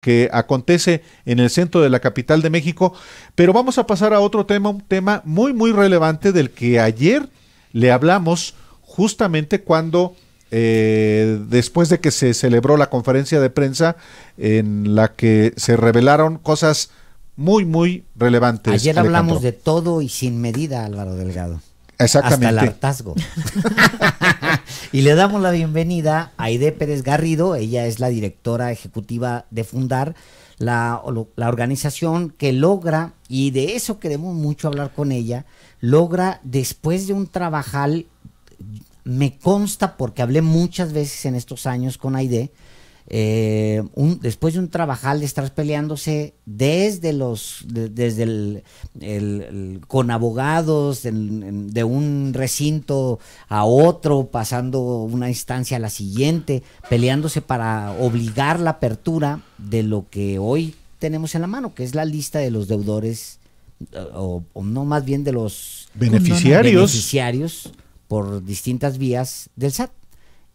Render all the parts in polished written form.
que acontece en el centro de la capital de México, pero vamos a pasar a otro tema, un tema muy muy relevante del que ayer le hablamos justamente cuando después de que se celebró la conferencia de prensa en la que se revelaron cosas muy muy relevantes. Ayer Alejandro. hablamos de todo y sin medida, Álvaro Delgado. Exactamente. Hasta el hartazgo. Y le damos la bienvenida a Aide Pérez Garrido. Ella es la directora ejecutiva de Fundar, la organización que logra, y de eso queremos mucho hablar con ella, logra después de un trabajal, me consta porque hablé muchas veces en estos años con Aide, después de un trabajal de estar peleándose desde con abogados de un recinto a otro, pasando una instancia a la siguiente, peleándose para obligar la apertura de lo que hoy tenemos en la mano, que es la lista de los deudores, o no, más bien de los beneficiarios por distintas vías del SAT.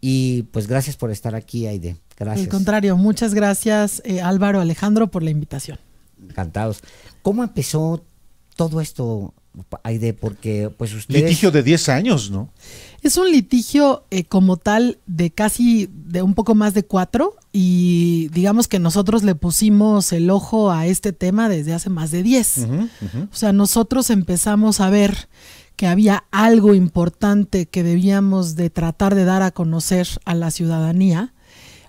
Y pues gracias por estar aquí, Aide. Gracias. Al contrario, muchas gracias, Álvaro, Alejandro, por la invitación. Encantados. ¿Cómo empezó todo esto, Aide? Porque pues ustedes... Litigio de 10 años, ¿no? Es un litigio como tal de un poco más de 4, y digamos que nosotros le pusimos el ojo a este tema desde hace más de 10. O sea, nosotros empezamos a ver que había algo importante que debíamos de tratar de dar a conocer a la ciudadanía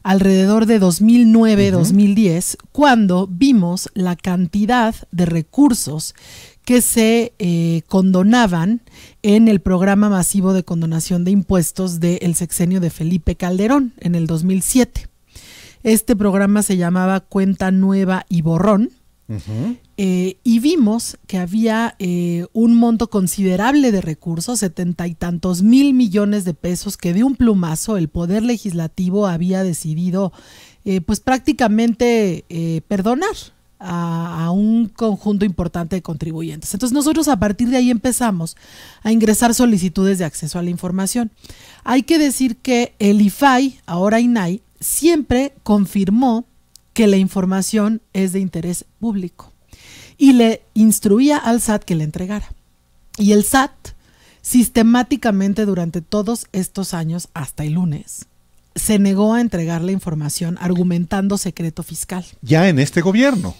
alrededor de 2009-2010, cuando vimos la cantidad de recursos que se condonaban en el programa masivo de condonación de impuestos del sexenio de Felipe Calderón en el 2007. Este programa se llamaba Cuenta Nueva y Borrón. Y vimos que había un monto considerable de recursos, 70 y tantos mil millones de pesos, que de un plumazo el Poder Legislativo había decidido pues prácticamente perdonar a un conjunto importante de contribuyentes. Entonces nosotros a partir de ahí empezamos a ingresar solicitudes de acceso a la información. Hay que decir que el IFAI, ahora INAI, siempre confirmó que la información es de interés público y le instruía al SAT que le entregara. Y el SAT sistemáticamente durante todos estos años, hasta el lunes, se negó a entregar la información argumentando secreto fiscal. Ya en este gobierno.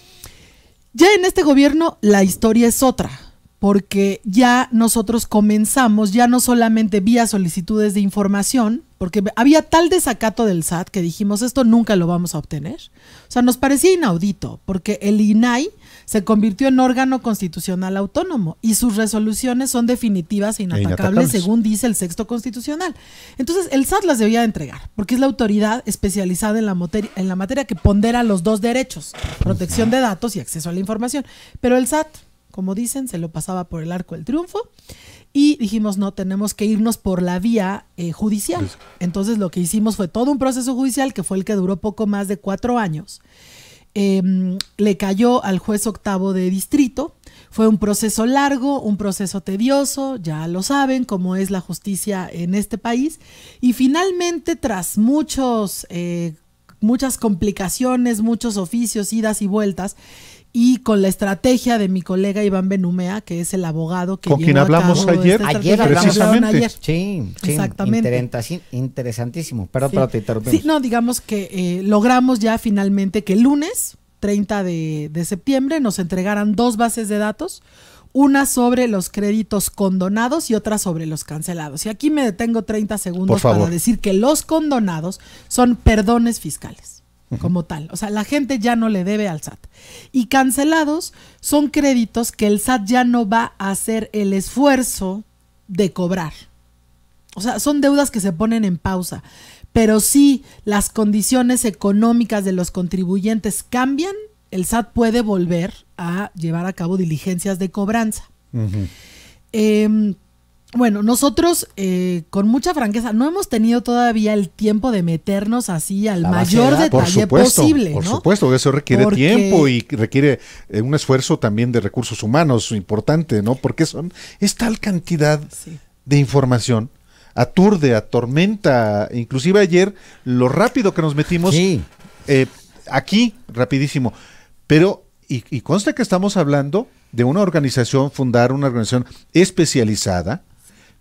Ya en este gobierno la historia es otra, porque ya nosotros comenzamos, ya no solamente vía solicitudes de información, porque había tal desacato del SAT que dijimos, esto nunca lo vamos a obtener. O sea, nos parecía inaudito, porque el INAI se convirtió en órgano constitucional autónomo y sus resoluciones son definitivas e inatacables, según dice el sexto constitucional. Entonces, el SAT las debía de entregar, porque es la autoridad especializada en la materia que pondera los dos derechos, protección de datos y acceso a la información. Pero el SAT, como dicen, se lo pasaba por el arco del triunfo. Y dijimos, no, tenemos que irnos por la vía judicial. Entonces lo que hicimos fue todo un proceso judicial que fue el que duró poco más de 4 años. Le cayó al juez octavo de distrito. Fue un proceso largo, un proceso tedioso, ya lo saben cómo es la justicia en este país. Y finalmente, tras muchas complicaciones, muchos oficios, idas y vueltas, y con la estrategia de mi colega Iván Benumea, que es el abogado que con quien hablamos ayer, precisamente. Sí, exactamente. Interesantísimo. Pero te interrumpimos. Sí, no, digamos que logramos ya finalmente que el lunes 30 de septiembre nos entregaran 2 bases de datos, una sobre los créditos condonados y otra sobre los cancelados. Y aquí me detengo 30 segundos para decir que los condonados son perdones fiscales. Como tal, o sea, la gente ya no le debe al SAT. Y cancelados son créditos que el SAT ya no va a hacer el esfuerzo de cobrar. O sea, son deudas que se ponen en pausa. Pero si las condiciones económicas de los contribuyentes cambian, el SAT puede volver a llevar a cabo diligencias de cobranza. Bueno, nosotros con mucha franqueza no hemos tenido todavía el tiempo de meternos así al mayor detalle posible, ¿no? Por supuesto, eso requiere tiempo y requiere un esfuerzo también de recursos humanos importante, ¿no? Porque es tal cantidad de información, aturde, atormenta, inclusive ayer lo rápido que nos metimos, aquí, rapidísimo, pero, y consta que estamos hablando de una organización, fundar una organización especializada,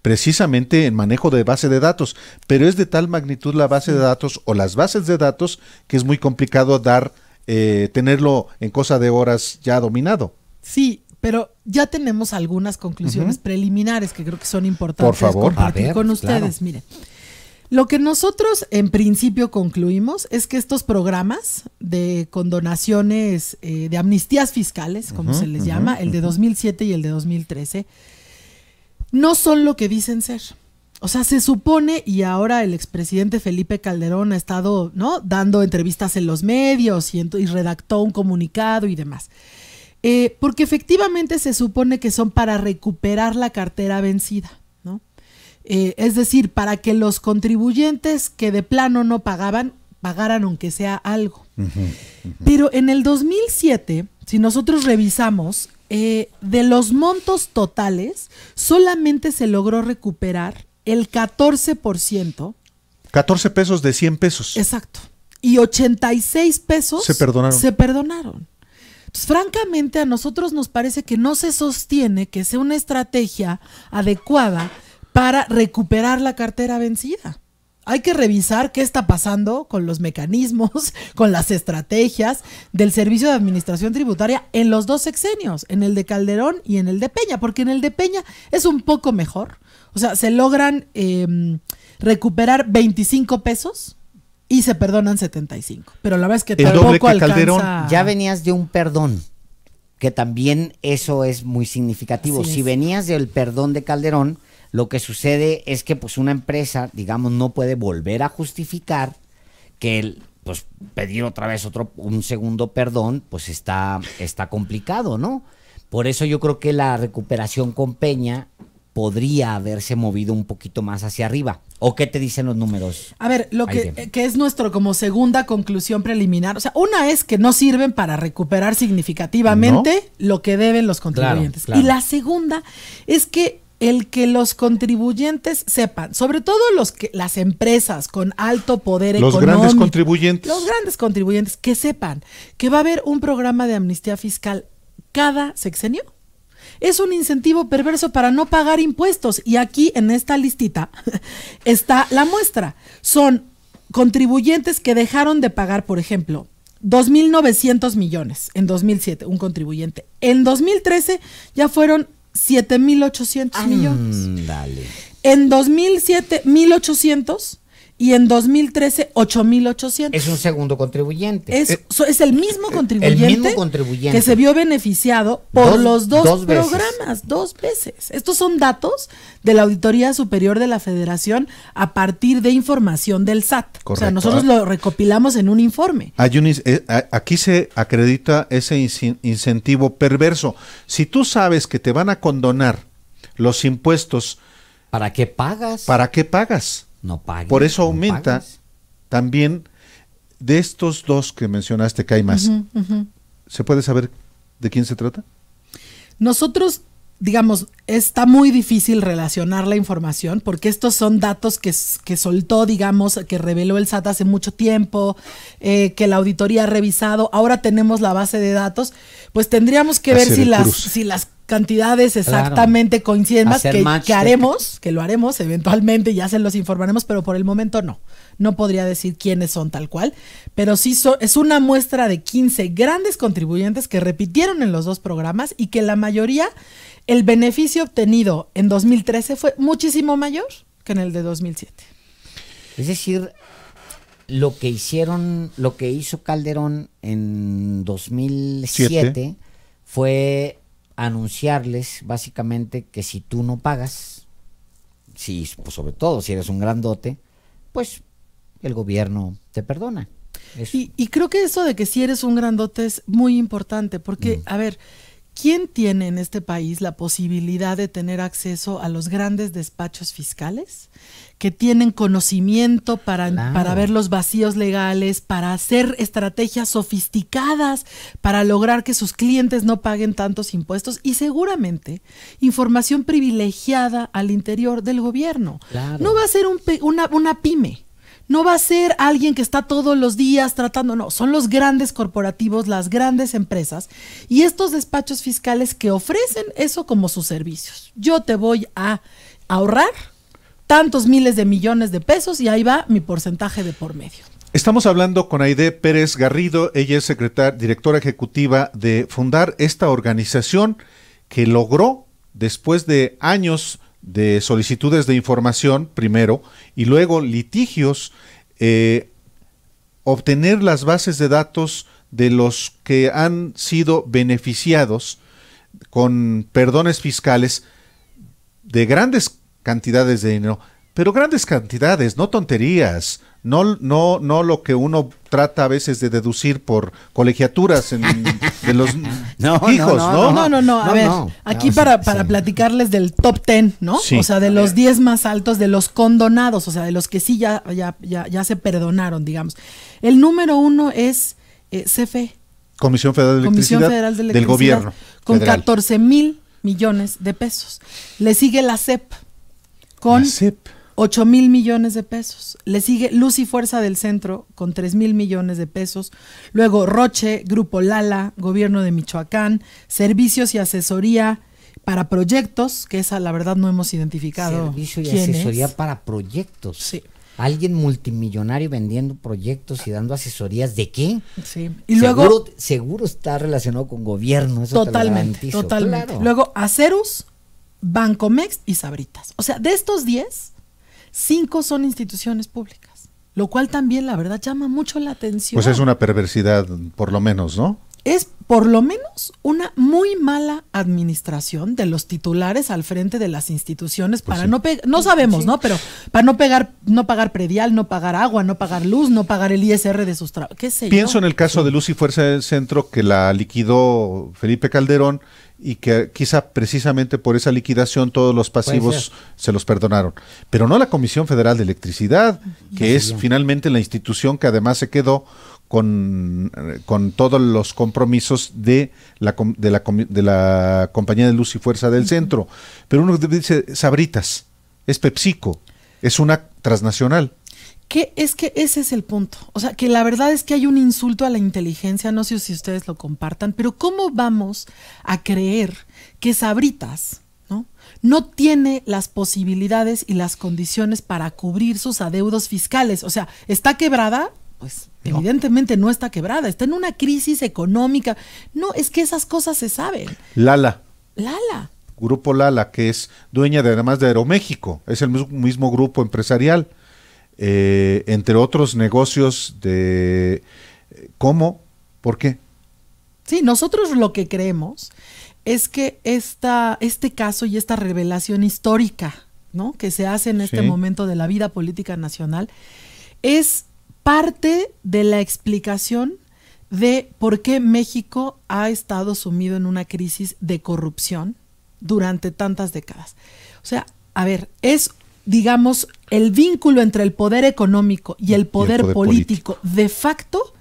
precisamente en manejo de base de datos, pero es de tal magnitud la base de datos o las bases de datos que es muy complicado tenerlo en cosa de horas ya dominado. Sí, pero ya tenemos algunas conclusiones preliminares que creo que son importantes Por favor. compartir con ustedes. Claro. Miren, lo que nosotros en principio concluimos es que estos programas de condonaciones, de amnistías fiscales, como se les llama, el de 2007 y el de 2013, no son lo que dicen ser. O sea, se supone, y ahora el expresidente Felipe Calderón ha estado, ¿no?, dando entrevistas en los medios y redactó un comunicado y demás. Porque efectivamente se supone que son para recuperar la cartera vencida, ¿no? Es decir, para que los contribuyentes que de plano no pagaran aunque sea algo. Pero en el 2007, si nosotros revisamos, de los montos totales, solamente se logró recuperar el 14%. 14 pesos de 100 pesos. Exacto. Y 86 pesos Se perdonaron. Entonces, francamente, a nosotros nos parece que no se sostiene que sea una estrategia adecuada para recuperar la cartera vencida. Hay que revisar qué está pasando con los mecanismos, con las estrategias del Servicio de Administración Tributaria en los dos sexenios, en el de Calderón y en el de Peña, porque en el de Peña es un poco mejor. O sea, se logran recuperar 25 pesos y se perdonan 75. Pero la verdad es que El doble tampoco que alcanza. Calderón. Ya venías de un perdón, que también eso es muy significativo. Así Si es. venías del perdón de Calderón, lo que sucede es que pues una empresa, digamos, no puede volver a justificar que pues pedir otra vez un segundo perdón, pues está complicado, ¿no? Por eso yo creo que la recuperación con Peña podría haberse movido un poquito más hacia arriba. ¿O qué te dicen los números? A ver, lo Aide? que es nuestro como segunda conclusión preliminar, o sea, una es que no sirven para recuperar significativamente lo que deben los contribuyentes. Claro. Y la segunda es que los contribuyentes sepan, sobre todo las empresas con alto poder Los económico, grandes contribuyentes. los grandes contribuyentes, que sepan que va a haber un programa de amnistía fiscal cada sexenio. Es un incentivo perverso para no pagar impuestos. Y aquí en esta listita está la muestra. Son contribuyentes que dejaron de pagar, por ejemplo, 2.900 millones en 2007, un contribuyente. En 2013 ya fueron 7.800 millones. Dale. En 2007, 1.800. Y en 2013, 8.800. Es un segundo contribuyente. Es el mismo contribuyente que se vio beneficiado por los dos veces. programas, 2 veces. Estos son datos de la Auditoría Superior de la Federación a partir de información del SAT. Correcto. O sea, nosotros lo recopilamos en un informe. Aquí se acredita ese incentivo perverso. Si tú sabes que te van a condonar los impuestos, ¿Para qué pagas? ¿para qué pagas? No pagues. Por eso no aumenta pagues. también de estos dos que mencionaste, que hay más. ¿Se puede saber de quién se trata? Nosotros, digamos, está muy difícil relacionar la información porque estos son datos que soltó, digamos, que reveló el SAT hace mucho tiempo, que la auditoría ha revisado. Ahora tenemos la base de datos, pues tendríamos que ver si las cantidades exactamente coinciden más, que lo haremos eventualmente, ya se los informaremos, pero por el momento no podría decir quiénes son tal cual, pero sí es una muestra de 15 grandes contribuyentes que repitieron en los dos programas y que la mayoría, el beneficio obtenido en 2013 fue muchísimo mayor que en el de 2007. Es decir, lo que hizo Calderón en 2007 fue anunciarles básicamente que si tú no pagas, pues sobre todo si eres un grandote, pues el gobierno te perdona. Y creo que eso de que si eres un grandote es muy importante porque, a ver, ¿quién tiene en este país la posibilidad de tener acceso a los grandes despachos fiscales que tienen conocimiento para ver los vacíos legales, para hacer estrategias sofisticadas, para lograr que sus clientes no paguen tantos impuestos y seguramente información privilegiada al interior del gobierno? Claro. No va a ser una pyme. No va a ser alguien que está todos los días tratando, no, son los grandes corporativos, las grandes empresas y estos despachos fiscales que ofrecen eso como sus servicios. Yo te voy a ahorrar tantos miles de millones de pesos y ahí va mi porcentaje de por medio. Estamos hablando con Aide Pérez Garrido, ella es directora ejecutiva de Fundar, esta organización que logró, después de años de solicitudes de información primero y luego litigios, obtener las bases de datos de los que han sido beneficiados con perdones fiscales de grandes cantidades de dinero, pero grandes cantidades, no tonterías, no lo que uno trata a veces de deducir por colegiaturas de los hijos, ¿no? A ver, aquí para platicarles del top 10, ¿no? Sí. O sea, de los 10 más altos, de los condonados, o sea, de los que sí ya se perdonaron, digamos. El número 1 es CFE. Comisión Federal de Electricidad, del gobierno con federal. 14,000 millones de pesos. Le sigue la SEP con 8,000 millones de pesos. Le sigue Luz y Fuerza del Centro con 3,000 millones de pesos. Luego Roche, Grupo Lala, Gobierno de Michoacán, Servicios y Asesoría para Proyectos, que esa la verdad no hemos identificado. Servicio y quién asesoría es. para proyectos. Sí. Alguien multimillonario vendiendo proyectos y dando asesorías ¿de qué? Sí. Y luego seguro está relacionado con gobierno, eso totalmente. Claro. Luego Acerus, Bancomext y Sabritas. O sea, de estos 10, 5 son instituciones públicas, lo cual también la verdad llama mucho la atención. Pues es una perversidad, por lo menos, ¿no? Es por lo menos una muy mala administración de los titulares al frente de las instituciones Pues para no sabemos, ¿no? Pero para no pagar predial, no pagar agua, no pagar luz, no pagar el ISR de sus trabajos, qué sé yo. Pienso en el caso de Luz y Fuerza del Centro, que la liquidó Felipe Calderón y que quizá precisamente por esa liquidación todos los pasivos se los perdonaron. Pero no la Comisión Federal de Electricidad, que es finalmente la institución que además se quedó con todos los compromisos de la compañía de Luz y Fuerza del Centro. Pero uno dice Sabritas, es PepsiCo, es una transnacional. Es que ese es el punto. O sea, que la verdad es que hay un insulto a la inteligencia, no sé si ustedes lo compartan, pero ¿cómo vamos a creer que Sabritas no tiene las posibilidades y las condiciones para cubrir sus adeudos fiscales? O sea, ¿está quebrada? Pues evidentemente no está quebrada, está en una crisis económica. No, es que esas cosas se saben. Lala. Grupo Lala, que es dueña además de Aeroméxico, es el mismo grupo empresarial. Entre otros negocios de ¿cómo? ¿Por qué? Sí, nosotros lo que creemos es que este caso y esta revelación histórica, ¿no?, que se hace en este momento de la vida política nacional es parte de la explicación de por qué México ha estado sumido en una crisis de corrupción durante tantas décadas. O sea, a ver, es digamos, el vínculo entre el poder económico y el poder político de facto,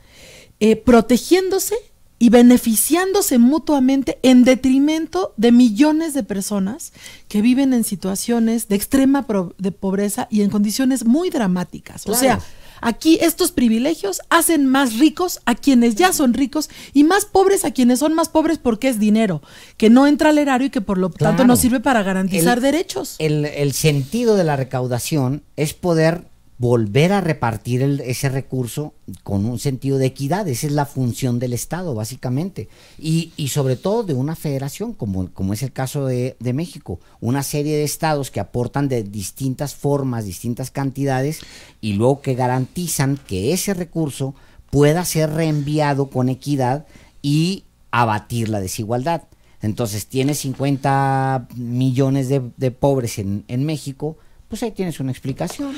protegiéndose y beneficiándose mutuamente en detrimento de millones de personas que viven en situaciones de extrema de pobreza y en condiciones muy dramáticas. Claro. O sea, aquí estos privilegios hacen más ricos a quienes ya son ricos y más pobres a quienes son más pobres porque es dinero que no entra al erario y que por lo tanto no sirve para garantizar derechos. El sentido de la recaudación es poder volver a repartir ese recurso con un sentido de equidad. Esa es la función del Estado, básicamente. Y sobre todo de una federación, como es el caso de México. Una serie de estados que aportan de distintas formas, distintas cantidades, y luego que garantizan que ese recurso pueda ser reenviado con equidad y abatir la desigualdad. Entonces, tienes 50 millones de pobres en México, pues ahí tienes una explicación.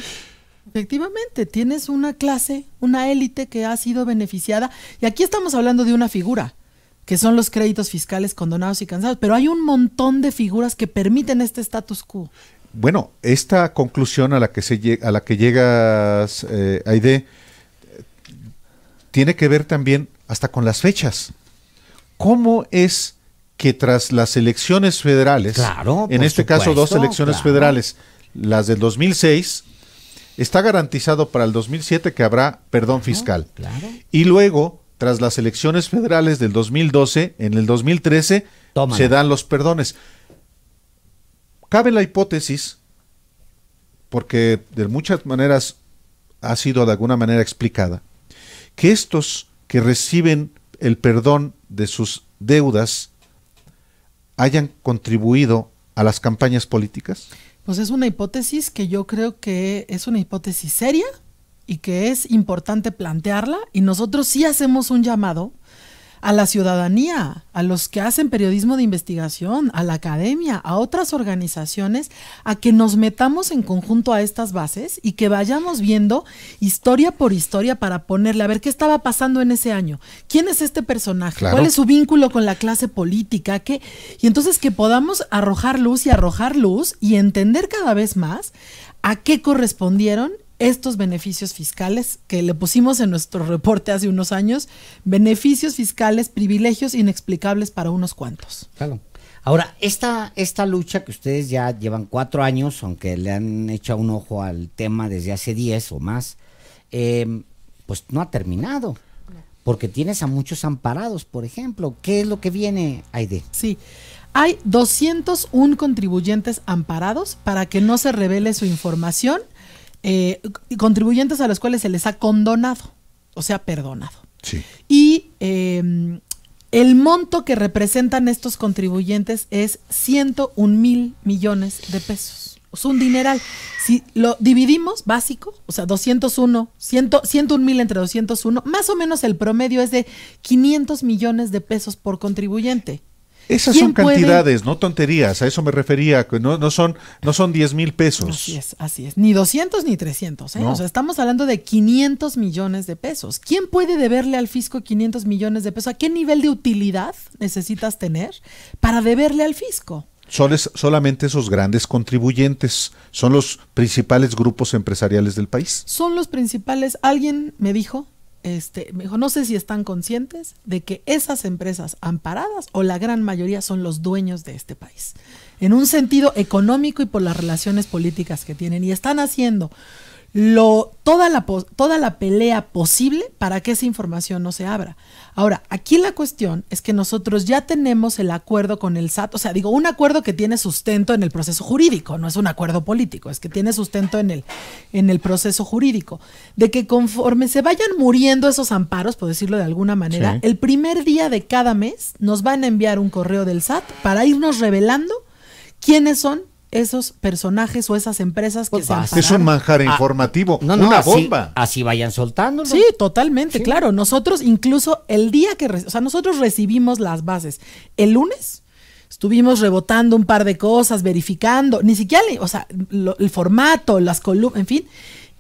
Efectivamente, tienes una clase, una élite que ha sido beneficiada, y aquí estamos hablando de una figura, que son los créditos fiscales condonados y cancelados, pero hay un montón de figuras que permiten este status quo. Bueno, esta conclusión a la que llegas, Aide, tiene que ver también hasta con las fechas. ¿Cómo es que tras las elecciones federales, en este caso 2 elecciones federales, las del 2006, está garantizado para el 2007 que habrá perdón fiscal. Claro. Y luego, tras las elecciones federales del 2012, en el 2013, Tómala. se dan los perdones. Cabe la hipótesis, porque de muchas maneras ha sido de alguna manera explicada, que estos que reciben el perdón de sus deudas hayan contribuido a las campañas políticas. Pues es una hipótesis que yo creo que es una hipótesis seria y que es importante plantearla, y nosotros sí hacemos un llamado a la ciudadanía, a los que hacen periodismo de investigación, a la academia, a otras organizaciones, a que nos metamos en conjunto a estas bases y que vayamos viendo historia por historia para ponerle a ver qué estaba pasando en ese año, quién es este personaje, Claro. cuál es su vínculo con la clase política, qué, y entonces que podamos arrojar luz y entender cada vez más a qué correspondieron estos beneficios fiscales que le pusimos en nuestro reporte hace unos años, beneficios fiscales, privilegios inexplicables para unos cuantos. Claro. Ahora, esta lucha que ustedes ya llevan 4 años, aunque le han echado un ojo al tema desde hace 10 o más, pues no ha terminado, porque tienes a muchos amparados, por ejemplo. ¿Qué es lo que viene, Aide? Sí, hay 201 contribuyentes amparados para que no se revele su información, contribuyentes a los cuales se les ha condonado, o sea, perdonado. Sí. Y el monto que representan estos contribuyentes es 101,000 millones de pesos. Es un dineral. Si lo dividimos básico, o sea, 101,000 entre 201, más o menos el promedio es de 500 millones de pesos por contribuyente. Esas ¿Quién son cantidades, no tonterías, a eso me refería, que no son 10,000 pesos. Así es. Ni 200 ni 300, ¿eh? No. O sea, estamos hablando de 500 millones de pesos. ¿Quién puede deberle al fisco 500 millones de pesos? ¿A qué nivel de utilidad necesitas tener para deberle al fisco? Solamente esos grandes contribuyentes son los principales grupos empresariales del país. Son los principales. Alguien me dijo, no sé si están conscientes de que esas empresas amparadas, o la gran mayoría, son los dueños de este país, en un sentido económico y por las relaciones políticas que tienen, y están haciendo toda la pelea posible para que esa información no se abra. Ahora, aquí la cuestión es que nosotros ya tenemos el acuerdo con el SAT, o sea, digo, un acuerdo que tiene sustento en el proceso jurídico, no es un acuerdo político, es que tiene sustento en el proceso jurídico, de que conforme se vayan muriendo esos amparos, por decirlo de alguna manera, Sí. el primer día de cada mes nos van a enviar un correo del SAT para irnos revelando quiénes son esos personajes o esas empresas que Pues se basta. Es un ampararon. manjar informativo, No, una así, bomba. así vayan soltándolo. Sí, totalmente, Sí. claro. Nosotros incluso el día que, nosotros recibimos las bases el lunes, estuvimos rebotando un par de cosas, verificando, ni siquiera, el formato, las columnas, en fin.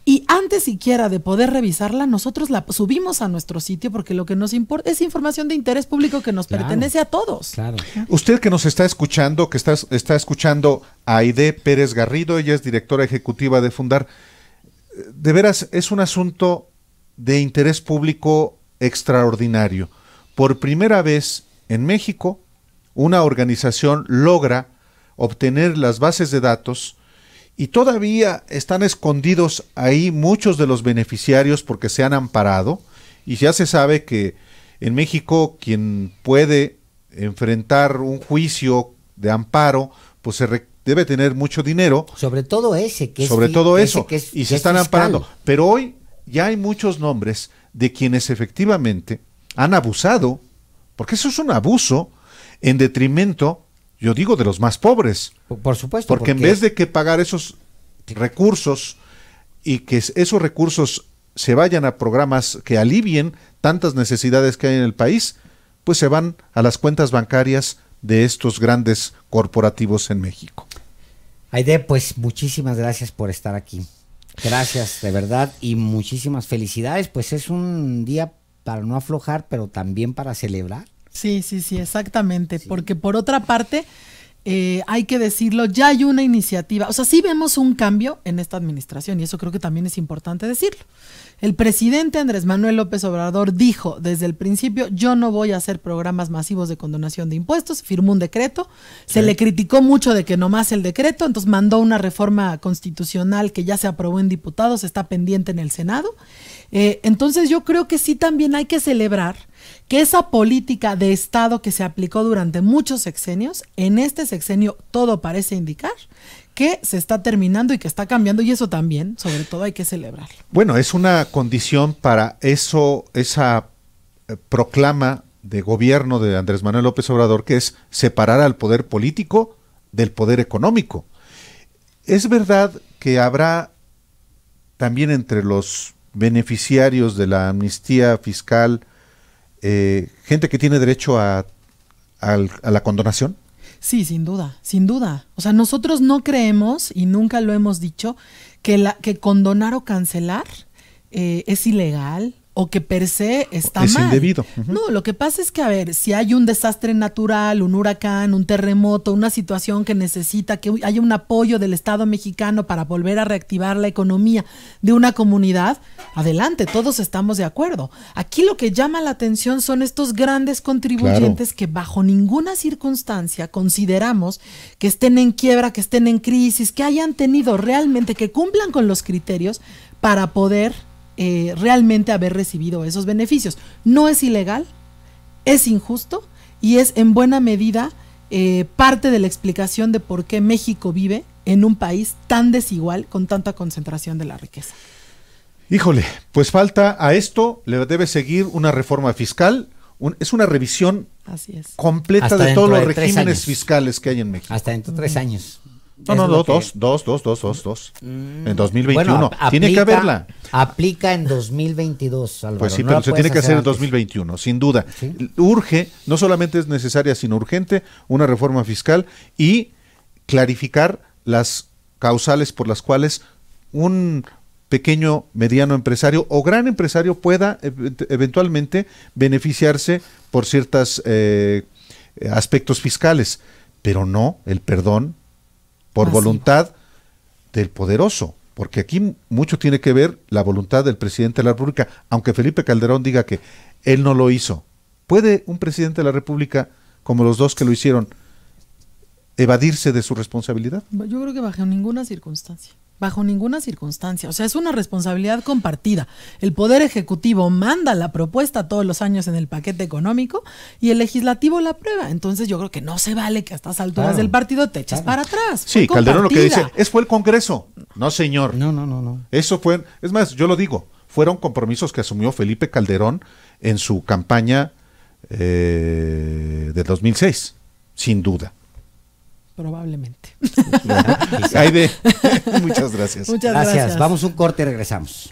Y antes siquiera de poder revisarla, nosotros la subimos a nuestro sitio porque lo que nos importa es información de interés público que nos Claro. pertenece a todos. Claro. Usted que nos está escuchando, que está escuchando a Aide Pérez Garrido, ella es directora ejecutiva de Fundar, de veras es un asunto de interés público extraordinario. Por primera vez en México, una organización logra obtener las bases de datos y todavía están escondidos ahí muchos de los beneficiarios porque se han amparado, y ya se sabe que en México quien puede enfrentar un juicio de amparo, pues debe tener mucho dinero, Sobre todo ese que es sobre todo ese eso, que es- y que se es están fiscal. amparando. Pero hoy ya hay muchos nombres de quienes efectivamente han abusado, porque eso es un abuso en detrimento, yo digo, de los más pobres. Por supuesto. Porque en vez de que pagar esos recursos y que esos recursos se vayan a programas que alivien tantas necesidades que hay en el país, pues se van a las cuentas bancarias de estos grandes corporativos en México. Aide, pues muchísimas gracias por estar aquí. Gracias, de verdad, y muchísimas felicidades. Pues es un día para no aflojar, pero también para celebrar. Sí, exactamente. Porque por otra parte, hay que decirlo, ya hay una iniciativa, o sea, sí vemos un cambio en esta administración y eso creo que también es importante decirlo. El presidente Andrés Manuel López Obrador dijo desde el principio, yo no voy a hacer programas masivos de condonación de impuestos, firmó un decreto, se le criticó mucho de que nomás el decreto, entonces mandó una reforma constitucional que ya se aprobó en diputados, está pendiente en el Senado. Entonces yo creo que sí también hay que celebrar que esa política de Estado que se aplicó durante muchos sexenios, en este sexenio todo parece indicar que se está terminando y que está cambiando, y eso también, sobre todo, hay que celebrarlo. Bueno, es una condición para eso, esa proclama de gobierno de Andrés Manuel López Obrador, que es separar al poder político del poder económico. Es verdad que habrá también entre los beneficiarios de la amnistía fiscal gente que tiene derecho a la condonación. Sí, sin duda, sin duda. O sea, nosotros no creemos, y nunca lo hemos dicho, que condonar o cancelar es ilegal o que per se está mal. Es indebido. No, lo que pasa es que, a ver, si hay un desastre natural, un huracán, un terremoto, una situación que necesita que haya un apoyo del Estado mexicano para volver a reactivar la economía de una comunidad, adelante, todos estamos de acuerdo. Aquí lo que llama la atención son estos grandes contribuyentes que bajo ninguna circunstancia consideramos que estén en quiebra, que estén en crisis, que hayan tenido realmente, que cumplan con los criterios para poder realmente haber recibido esos beneficios. No es ilegal, es injusto y es en buena medida parte de la explicación de por qué México vive en un país tan desigual con tanta concentración de la riqueza. Híjole, pues falta a esto, le debe seguir una reforma fiscal, es una revisión completa hasta de todos los de regímenes fiscales que hay en México. Hasta dentro de 3 años. No, dos. En 2021. Bueno, Tiene que haberla. Aplica en 2022, Álvaro. Pues sí, no pero se tiene que hacer en antes. 2021, sin duda. ¿Sí? Urge, no solamente es necesaria, sino urgente, una reforma fiscal y clarificar las causales por las cuales un pequeño, mediano empresario o gran empresario pueda eventualmente beneficiarse por ciertos aspectos fiscales, pero no el perdón por voluntad del poderoso, porque aquí mucho tiene que ver la voluntad del presidente de la República, aunque Felipe Calderón diga que él no lo hizo. ¿Puede un presidente de la República, como los dos que lo hicieron, evadirse de su responsabilidad? Yo creo que bajo ninguna circunstancia. Bajo ninguna circunstancia. O sea, es una responsabilidad compartida. El Poder Ejecutivo manda la propuesta todos los años en el paquete económico y el Legislativo la aprueba. Entonces yo creo que no se vale que a estas alturas del partido te eches para atrás. Sí, Calderón lo que dice fue el Congreso. No, señor. No. Eso fue, es más, yo lo digo, fueron compromisos que asumió Felipe Calderón en su campaña de 2006, sin duda. Probablemente. Aide, muchas gracias. Muchas gracias. Vamos a un corte y regresamos.